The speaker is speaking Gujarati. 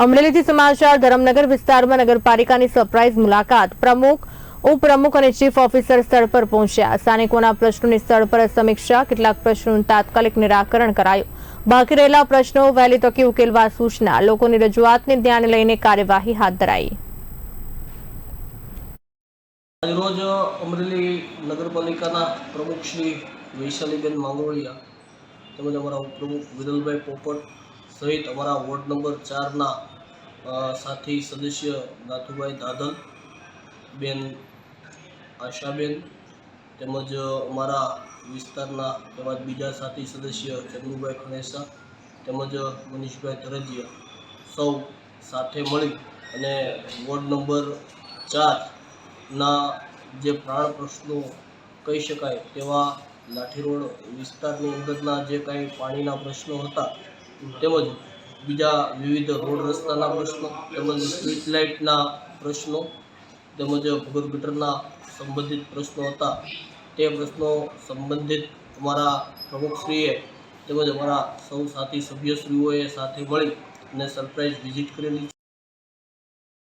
અમરેલીથી સમાચાર ધરમનગર વિસ્તારમાં નગરપાલિકાની સરપ્રાઇઝ મુલાકાત પ્રમુખ ઉપપ્રમુખ અને ચીફ ઓફિસર સ્થળ પર પહોંચ્યા। સ્થાનિકોના પ્રશ્નોની સ્થળ પર સમીક્ષા, કેટલાક પ્રશ્નોનું તાત્કાલિક નિરાકરણ કરાયું। બાકી રહેલા પ્રશ્નો વહેલી તકે ઉકેલવા સૂચના, લોકોની રજૂઆતને ધ્યાને લઈને કાર્યવાહી હાથ ધરાઈ। આજરોજ અમરેલી નગરપાલિકાના પ્રમુખ શ્રી વૈશાલીબેન માંગરોળિયા તેમજ અમારા ઉપપ્રમુખ વિરલભાઈ પોપટ સહિત અમારા વોર્ડ નંબર 4ના સાથી સદસ્ય નાથુભાઈ દાદલ બેન આશાબેન તેમજ અમારા વિસ્તારના તેમજ બીજા સાથી સદસ્ય ચંદુભાઈ ખણેસા તેમજ મનીષભાઈ ધરજીયા સૌ સાથે મળી અને વોર્ડ નંબર 4ના જે પ્રાણ પ્રશ્નો કહી શકાય તેવા લાઠી રોડ વિસ્તારની અંદરના જે કાંઈ પાણીના પ્રશ્નો હતા તેમજ બીજા વિવિધ રોડ રસ્તાના પ્રશ્નો તેમજ સ્ટ્રીટ લાઇટના પ્રશ્નો તેમજ ભૂગર્ભ ગટરના સંબંધિત પ્રશ્નો હતા તે પ્રશ્નો સંબંધિત અમારા પ્રમુખશ્રીએ તેમજ અમારા સૌ સાથી સભ્યશ્રીઓએ સાથે મળી અને સરપ્રાઇઝ વિઝિટ કરેલી